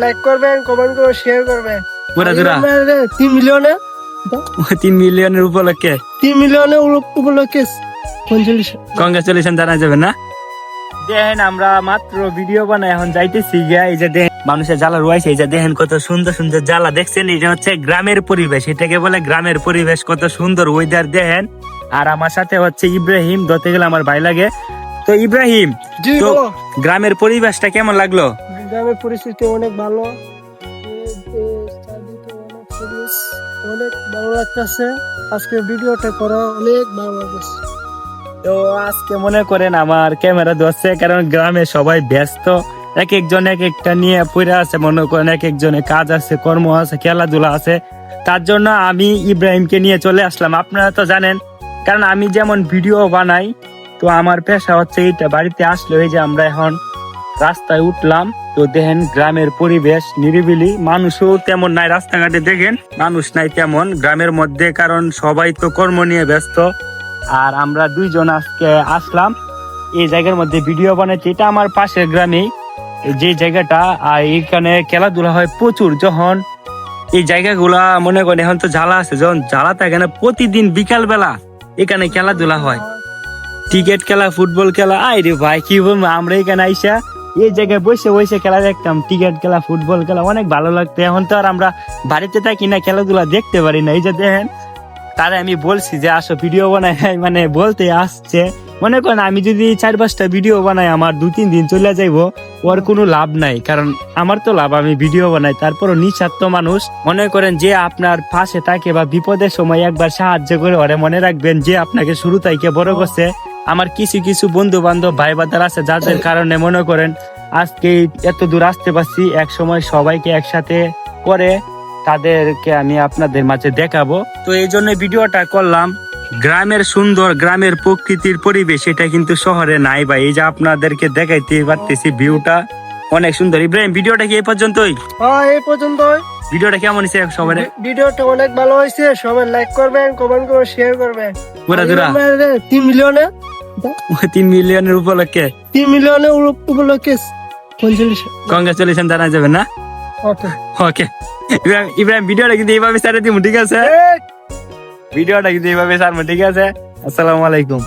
Like করবেন, comment করে share করবেন। পুরা জোড়া 3 মিলিয়নে 3 মিলিয়নের উপলক্ষে 3 মিলিয়নের উপলক্ষে 45 কংগ্রেচুলেশন জানা যাবে না। দেখেন আমরা মাত্র ভিডিও বানাই এখন যাইতেছি গিয়া, এই যে দেখেন মানুষের জ্বালা রয়েছে, এই যে দেখেন কত সুন্দর সুন্দর জ্বালা দেখছেন। এটা হচ্ছে গ্রামের পরিবেশ, এটাকে বলে গ্রামের পরিবেশ। কত সুন্দর ওয়েদার দেখেন। আর আমার সাথে হচ্ছে ইব্রাহিম, ধরতে গেলে আমার ভাই লাগে। তো ইব্রাহিম, জি তো বলো। গ্রামের পরিবেশটা কেমন লাগলো? গ্রামের পরিস্থিতি অনেক ভালো, চারদিকে অনেক সবুজ, অনেক ভালো লাগতেছে। আজকে ভিডিওটা করা অনেক ভালো লাগছে। তো আজকে মনে করেন আমার ক্যামেরা ধরছে, কারণ গ্রামে সবাই ব্যস্ত, এক একজন এক একটা নিয়ে পড়ে আছে। মনে করেন এক একজনের কাজ আছে, কর্ম আছে, খেলাধুলা আছে। তার জন্য আমি ইব্রাহিমকে নিয়ে চলে আসলাম। আপনারা তো জানেন, কারণ আমি যেমন ভিডিও বানাই, তো আমার পেশা হচ্ছে এইটা। বাড়িতে আসলো, এই যে আমরা এখন রাস্তায় উঠলাম, তো দেখেন গ্রামের পরিবেশ নিরিবিলি, মানুষও তেমন নাই রাস্তাঘাটে, দেখেন মানুষ নাই তেমন গ্রামের মধ্যে, কারণ সবাই তো কর্ম নিয়ে ব্যস্ত। আর আমরা দুইজন আজকে আসলাম এই জায়গার মধ্যে ভিডিও বানাইতে। এটা আমার পাশের গ্রামে যে জায়গাটা, আর এখানে খেলাধুলা হয় প্রচুর। যখন এই জায়গাগুলা মনে করেন এখন তো জ্বালা আছে, যখন জ্বালা থাকে না, প্রতিদিন বিকাল বেলা এখানে খেলাধুলা হয়, ক্রিকেট খেলা, ফুটবল খেলা। আরে ভাই কি বলবো, আমরা এখানে আইসা এই জায়গায় বসে বসে খেলা দেখতাম, ক্রিকেট খেলা, ফুটবল খেলা, অনেক ভালো লাগতো। এখন তো আর আমরা বাড়িতে থাকি না, খেলাধুলা দেখতে পারি না। এই যে দেখেন, তারে আমি বলছি যে আসো ভিডিও বানাই, মানে বলতে আসছে। মনে করেন আমি যদি 4-5টা ভিডিও বানাই, আমার 2-3 দিন চলে যাইবো, ওর কোনো লাভ নাই। কারণ আমার তো লাভ, আমি ভিডিও বানাই। তারপরও নিঃস্বার্থ মানুষ। মনে করেন যে আপনার পাশে থাকে বা বিপদের সময় একবার সাহায্য করে ওরে, মনে রাখবেন যে আপনাকে শুরু থেকে বড় করছে। আমার কিছু কিছু বন্ধু বান্ধব, ভাই বাদার আছে, যাদের কারণে মনে করেন আজকে এত দূর আসতে পারছি। এক সময় সবাইকে একসাথে করে তাদেরকে আমি আপনাদের মাঝে দেখাবো। তো এই জন্য ভিডিওটা করলাম। গ্রামের সুন্দর, গ্রামের প্রকৃতির পরিবেশ, এটা কিন্তু শহরে নাই ভাই। এই যে আপনাদেরকে দেখাইতে পারতেছি, ভিউটা অনেক সুন্দর। ইব্রাহিম, ভিডিওটা কি এই পর্যন্তই? হ্যাঁ, এই পর্যন্ত। ভিডিওটা কেমন হয়েছে সবার? ভিডিওটা অনেক ভালো হয়েছে, সবাই লাইক করবেন, কমেন্ট করে শেয়ার করবেন। পুরা জোড়া 3 মিলিয়নে 3 মিলিয়নের উপলক্ষে 3 মিলিয়নের উপলক্ষে 45 কংগ্রেচুলেশন জানা যাবে না। ওকে ওকে ইব্রাহিম, ভিডিওটা কিন্তু এইভাবে ছেড়ে দিব, ঠিক আছে? ভিডিওটা কিন্তু এইভাবে ছাড়বো, ঠিক আছে? আসসালামু আলাইকুম।